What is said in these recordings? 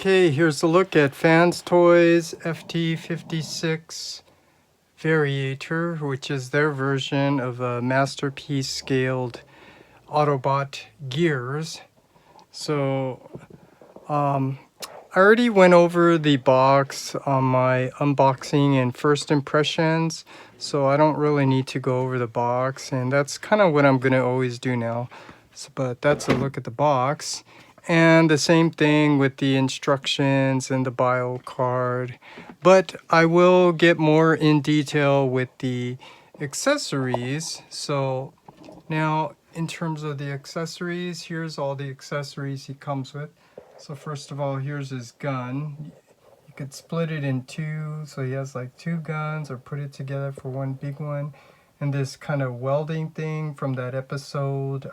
Okay, here's a look at FansToys FT-56 Variator, which is their version of a masterpiece scaled Autobot gears. So I already went over the box on my unboxing and first impressions, so I don't really need to go over the box, and that's kind of what I'm going to always do now. But that's a look at the box. And the same thing with the instructions and the bio card. But I will get more in detail with the accessories. So now in terms of the accessories, here's all the accessories he comes with. So first of all, here's his gun. You could split it in two, so he has like two guns, or put it together for one big one. And this kind of welding thing from that episode,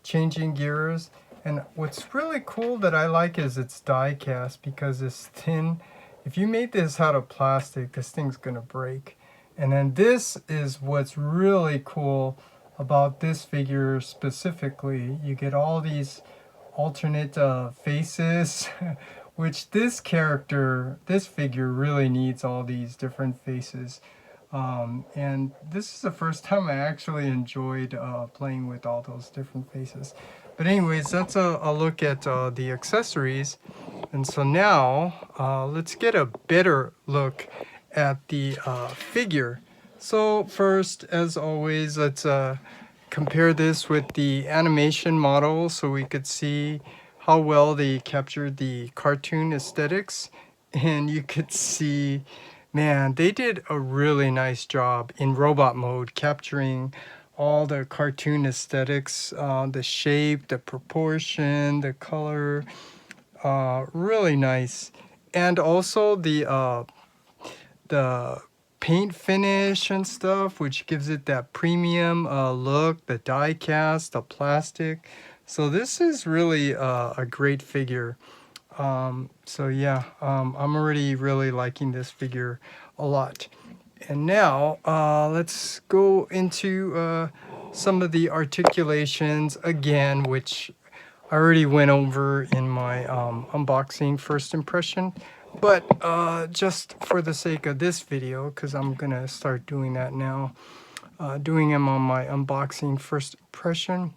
Changing Gears. And what's really cool that I like is it's die cast, because it's thin. If you made this out of plastic, this thing's gonna break. And then this is what's really cool about this figure specifically. You get all these alternate faces, which this figure really needs all these different faces. And this is the first time I actually enjoyed playing with all those different faces. But anyways, that's a look at the accessories. And so now let's get a better look at the figure. So first, as always, let's compare this with the animation model so we could see how well they captured the cartoon aesthetics. And you could see, man, they did a really nice job in robot mode capturing all the cartoon aesthetics, the shape, the proportion, the color, really nice. And also the paint finish and stuff, which gives it that premium look, the die cast, the plastic. So this is really a great figure. So yeah, I'm already really liking this figure a lot. And now let's go into some of the articulations again, which I already went over in my unboxing first impression. But just for the sake of this video, because I'm gonna start doing that now, doing them on my unboxing first impression.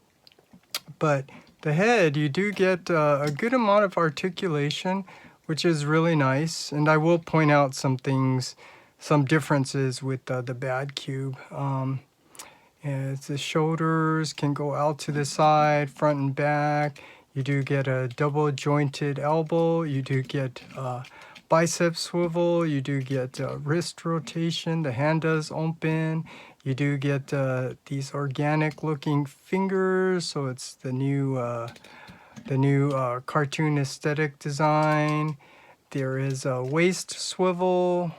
But the head, you do get a good amount of articulation, which is really nice. And I will point out some things, some differences with the bad cube. And the shoulders can go out to the side, front and back. You do get a double jointed elbow. You do get bicep swivel. You do get wrist rotation. The hand does open. You do get these organic looking fingers. So it's the new cartoon aesthetic design. There is a waist swivel,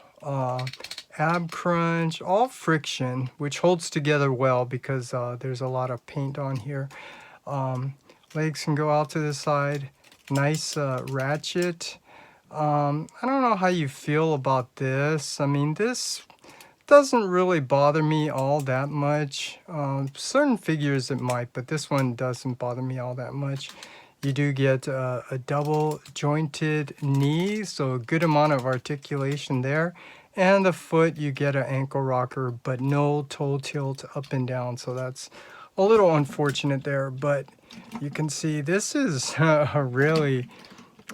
ab crunch, all friction, which holds together well because there's a lot of paint on here. Legs can go out to the side. Nice ratchet. I don't know how you feel about this. I mean, this doesn't really bother me all that much. Certain figures it might, but this one doesn't bother me all that much. You do get a double jointed knee, so a good amount of articulation there. And the foot, you get an ankle rocker, but no toe tilt up and down. So that's a little unfortunate there, but you can see this is a really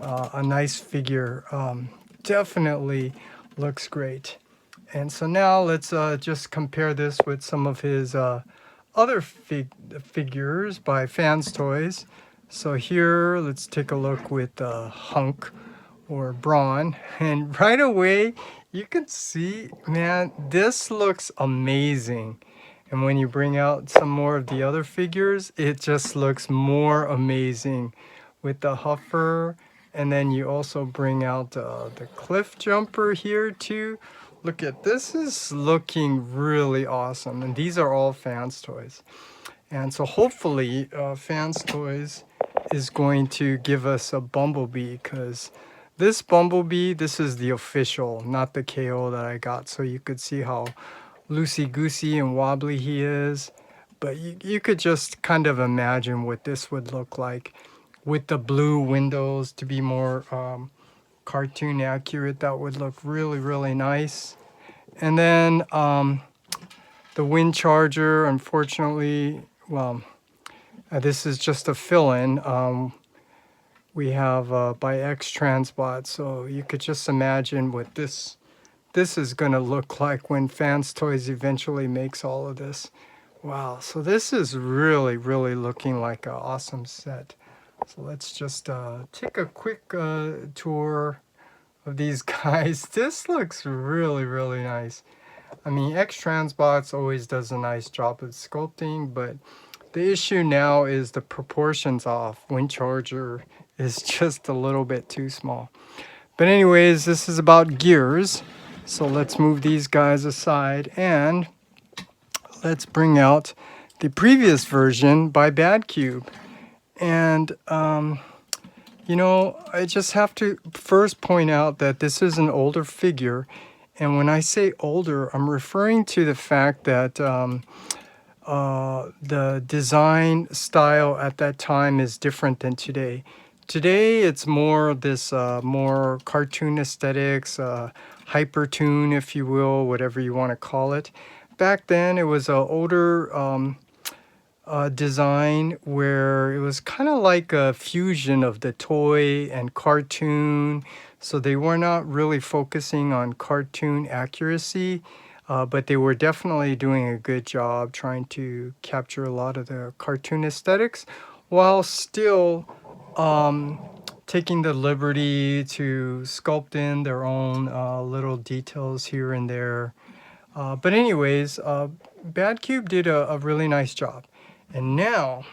a nice figure. Definitely looks great. And so now let's just compare this with some of his other figures by FansToys. So here, let's take a look with Hunk or Brawn. And right away, you can see, man, this looks amazing. And when you bring out some more of the other figures, it just looks more amazing with the Huffer. And then you also bring out the Cliff Jumper here too. Look at this, is looking really awesome. And these are all FansToys. And so hopefully FansToys is going to give us a Bumblebee, because this Bumblebee, this is the official, not the KO that I got. So you could see how loosey-goosey and wobbly he is. But you could just kind of imagine what this would look like with the blue windows to be more cartoon accurate. That would look really, really nice. And then the wind charger, unfortunately, well, this is just a fill-in. We have by X Transbot, so you could just imagine what this is going to look like when FansToys eventually makes all of this. Wow, so this is really, really looking like an awesome set. So let's just take a quick tour of these guys. This looks really, really nice. I mean, X Transbots always does a nice job of sculpting, but the issue now is the proportions off. Wind charger is just a little bit too small. But anyways, this is about gears. So let's move these guys aside and let's bring out the previous version by BadCube. And, you know, I just have to first point out that this is an older figure. And when I say older, I'm referring to the fact that the design style at that time is different than today. Today, it's more this more cartoon aesthetics, hypertoon, if you will, whatever you want to call it. Back then, it was an older design where it was kind of like a fusion of the toy and cartoon. So they were not really focusing on cartoon accuracy, but they were definitely doing a good job trying to capture a lot of the cartoon aesthetics while still taking the liberty to sculpt in their own little details here and there. But anyways, BadCube did a really nice job. And now,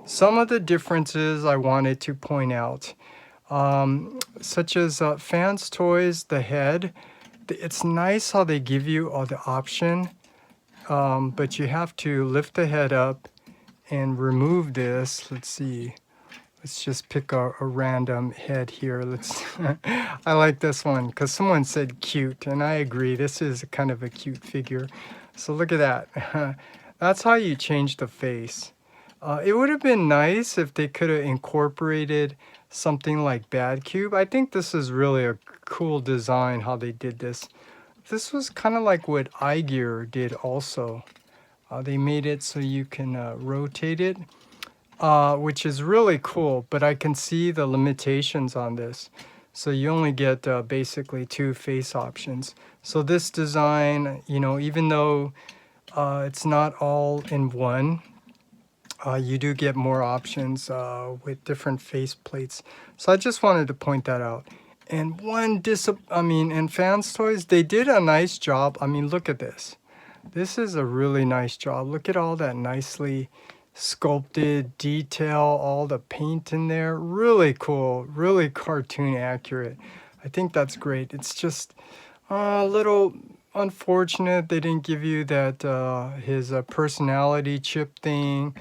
some of the differences I wanted to point out, such as FansToys, the head. It's nice how they give you the option, but you have to lift the head up and remove this. Let's see. Let's just pick a random head here. Let's. I like this one because someone said cute, and I agree. This is kind of a cute figure. So look at that. That's how you change the face. It would have been nice if they could have incorporated something like BadCube. I think this is really a cool design how they did this. This was kind of like what iGear did also. They made it so you can rotate it, which is really cool, but I can see the limitations on this. So you only get basically 2 face options. So this design, you know, even though it's not all in one, you do get more options with different face plates. So I just wanted to point that out. And and FansToys, they did a nice job. I mean, look at this. This is a really nice job. Look at all that nicely sculpted detail, all the paint in there. Really cool, really cartoon accurate. I think that's great. It's just a little unfortunate they didn't give you that his personality chip thing.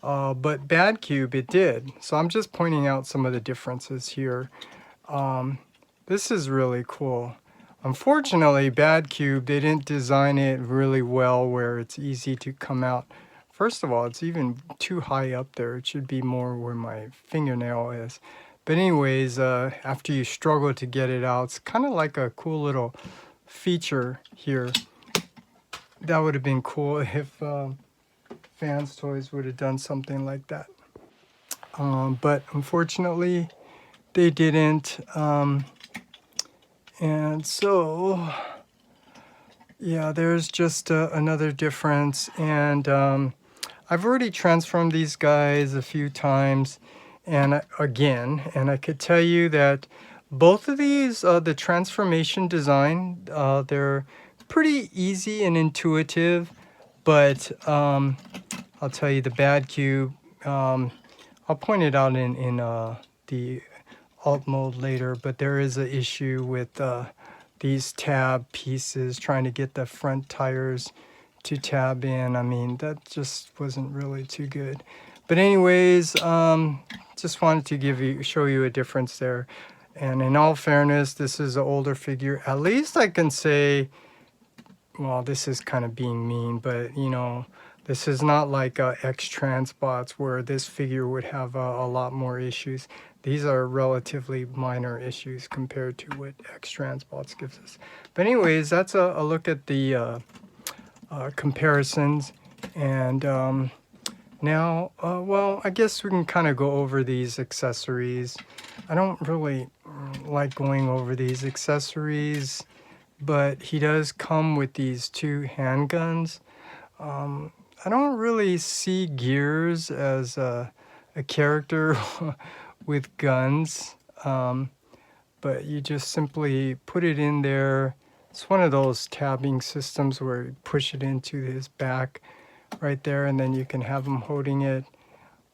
But BadCube, it did. So I'm just pointing out some of the differences here. This is really cool. Unfortunately, BadCube, they didn't design it really well where it's easy to come out. First of all, it's even too high up there. It should be more where my fingernail is. But anyways, after you struggle to get it out, it's kind of like a cool little feature here. That would have been cool if FansToys would have done something like that. But unfortunately, they didn't. And so, yeah, there's just another difference. And I've already transformed these guys a few times. And I could tell you that both of these, the transformation design, they're pretty easy and intuitive. But I'll tell you the BadCube, I'll point it out in the alt mode later, but there is an issue with these tab pieces, trying to get the front tires to tab in. I mean, that just wasn't really too good. But anyways, just wanted to show you a difference there. And in all fairness, this is an older figure. At least I can say, well, this is kind of being mean, but you know, This is not like X-Transbots where this figure would have a lot more issues. These are relatively minor issues compared to what X-Transbots gives us. But anyways, that's a look at the comparisons. And now, well, I guess we can kind of go over these accessories. I don't really like going over these accessories, but he does come with these two handguns. I don't really see Gears as a character with guns, but you just simply put it in there. It's one of those tabbing systems where you push it into his back right there, and then you can have him holding it.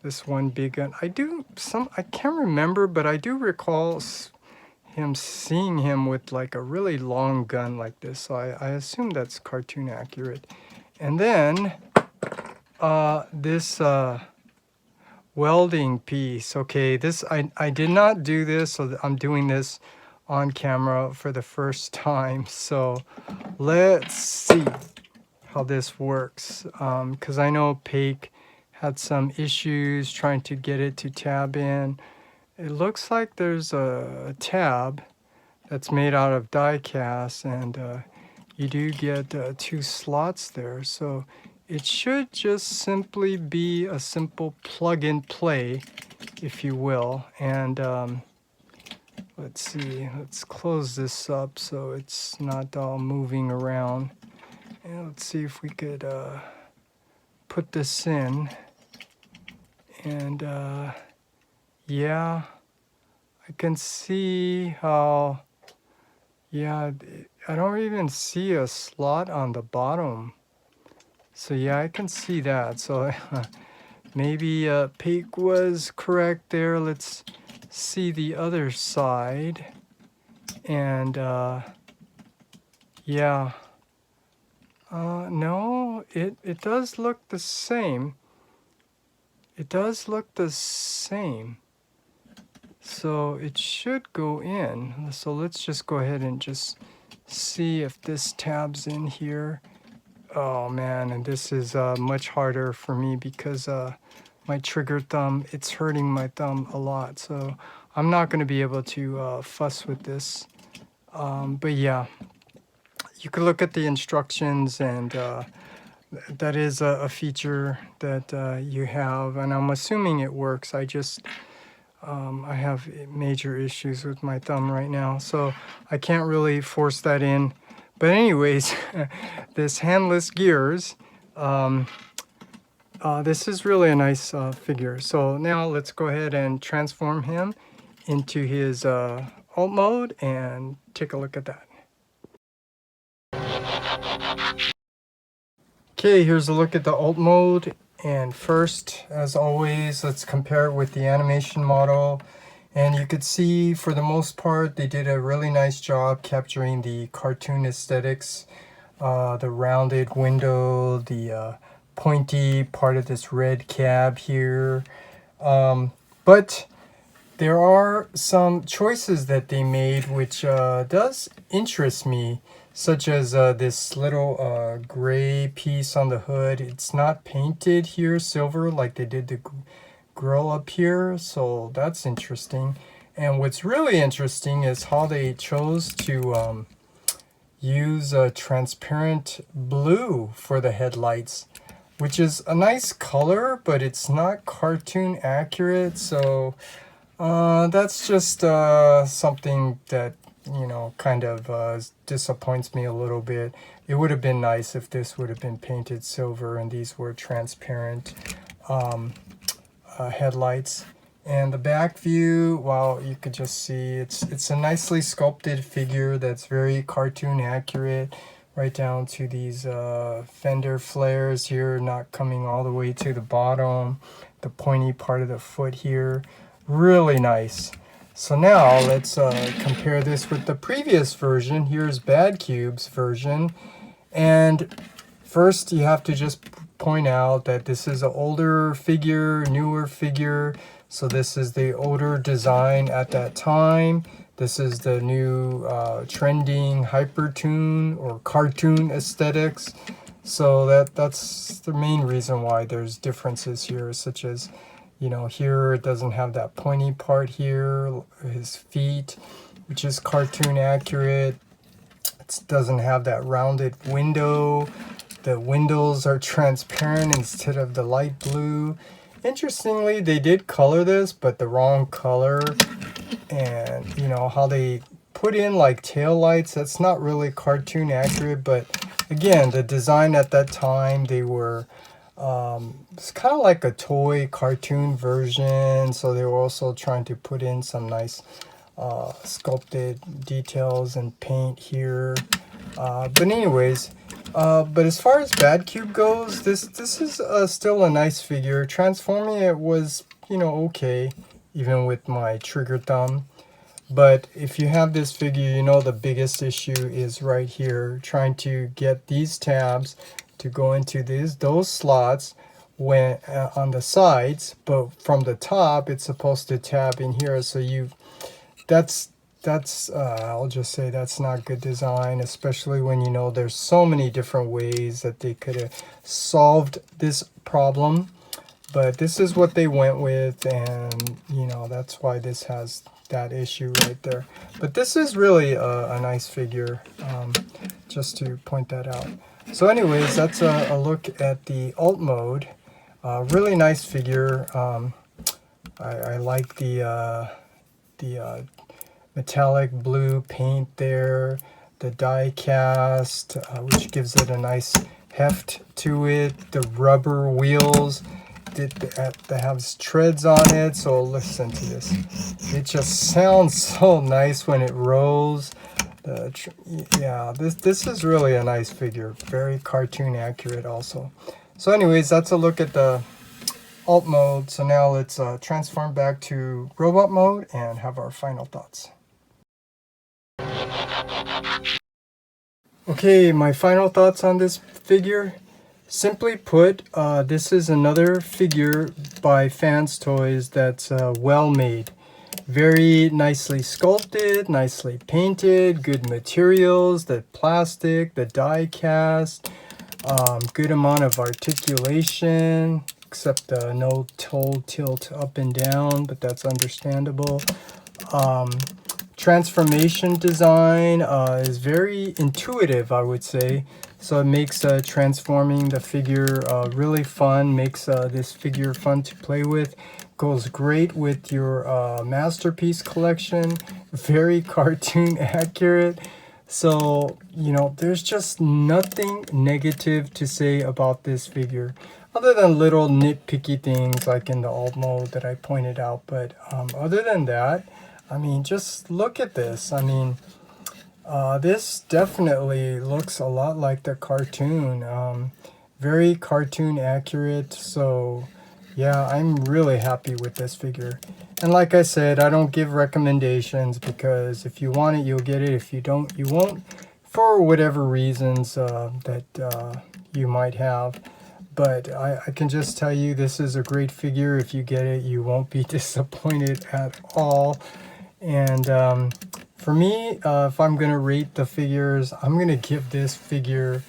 This one big gun. I can't remember, but I do recall seeing him with like a really long gun like this. So I assume that's cartoon accurate. And then this welding piece. Okay, this I did not do this, so I'm doing this on camera for the first time. So let's see how this works, because I know Paik had some issues trying to get it to tab in. It looks like there's a tab that's made out of die cast, and you do get 2 slots there, so it should just simply be a simple plug and play, if you will. And let's see, let's close this up so it's not all moving around. And let's see if we could put this in. And yeah, I can see how, yeah, I don't even see a slot on the bottom. So yeah, I can see that. So maybe Paik was correct there. Let's see the other side. And yeah. No, it does look the same. It does look the same. So it should go in. So let's just go ahead and just see if this tabs in here. Oh man, and this is much harder for me because my trigger thumb, it's hurting my thumb a lot. So I'm not going to be able to fuss with this. But yeah. You can look at the instructions, and that is a feature that you have, and I'm assuming it works. I have major issues with my thumb right now, so I can't really force that in. But anyways, this handless Gears, this is really a nice figure. So now let's go ahead and transform him into his alt mode and take a look at that. Okay, here's a look at the alt mode, and first, as always, let's compare it with the animation model. And you could see, for the most part, they did a really nice job capturing the cartoon aesthetics, the rounded window, the pointy part of this red cab here. But there are some choices that they made which does interest me, such as this little gray piece on the hood. It's not painted here silver like they did the grill up here, so that's interesting. And what's really interesting is how they chose to use a transparent blue for the headlights, which is a nice color, but it's not cartoon accurate. So that's just something that, you know, kind of disappoints me a little bit. It would have been nice if this would have been painted silver and these were transparent headlights. And the back view, well, you could just see it's a nicely sculpted figure that's very cartoon accurate, right down to these fender flares here, not coming all the way to the bottom, the pointy part of the foot here. Really nice. So now let's compare this with the previous version. Here's Bad Cube's version. And first you have to just point out that this is an older figure, newer figure. So this is the older design at that time. This is the new trending hypertoon or cartoon aesthetics. So that's the main reason why there's differences here, such as, you know, here it doesn't have that pointy part here, his feet, which is cartoon accurate. It doesn't have that rounded window. The windows are transparent instead of the light blue. Interestingly, they did color this, but the wrong color. And you know how they put in like tail lights, that's not really cartoon accurate. But again, the design at that time, they were it's kind of like a toy cartoon version, so they were also trying to put in some nice sculpted details and paint here. But anyways, but as far as Bad Cube goes, this is still a nice figure. Transforming it was, you know, okay, even with my trigger thumb. But if you have this figure, you know the biggest issue is right here, trying to get these tabs to go into those slots when on the sides, but from the top it's supposed to tab in here. So that's I'll just say that's not good design, especially when you know there's so many different ways that they could have solved this problem. But this is what they went with, and you know that's why this has that issue right there. But this is really a nice figure, just to point that out. So anyways, that's a look at the alt mode. Really nice figure. I like the metallic blue paint there, the die cast, which gives it a nice heft to it, the rubber wheels that has treads on it. So listen to this, it just sounds so nice when it rolls. Yeah, this is really a nice figure, very cartoon accurate also. So anyways, that's a look at the alt mode. So now let's transform back to robot mode and have our final thoughts. Okay, my final thoughts on this figure. Simply put, this is another figure by FansToys that's well made. Very nicely sculpted, nicely painted, good materials, the plastic, the die cast, good amount of articulation, except no toe tilt up and down, but that's understandable. Transformation design is very intuitive, I would say. So it makes transforming the figure really fun, makes this figure fun to play with. Goes great with your masterpiece collection, very cartoon accurate. So, you know, there's just nothing negative to say about this figure, other than little nitpicky things like in the alt mode that I pointed out. But other than that, I mean, just look at this. I mean, this definitely looks a lot like the cartoon. Very cartoon accurate. So yeah, I'm really happy with this figure. And like I said, I don't give recommendations, because if you want it, you'll get it. If you don't, you won't, for whatever reasons that you might have. But I can just tell you, this is a great figure. If you get it, you won't be disappointed at all. And for me, if I'm going to rate the figures, I'm going to give this figure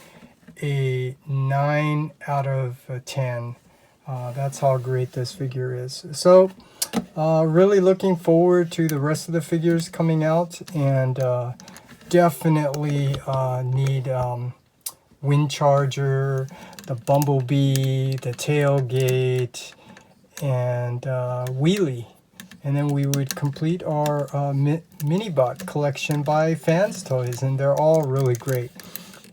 a 9 out of 10. That's how great this figure is. So really looking forward to the rest of the figures coming out, and definitely need wind charger, the bumblebee, the tailgate, and wheelie. And then we would complete our Minibot collection by FansToys, and they're all really great.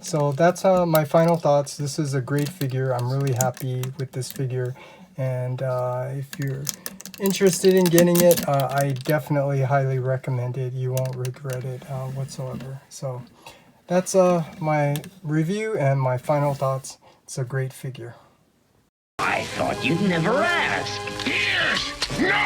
So that's my final thoughts. This is a great figure. I'm really happy with this figure. And if you're interested in getting it, I definitely highly recommend it. You won't regret it whatsoever. So that's my review and my final thoughts. It's a great figure. I thought you'd never ask. Yes! No!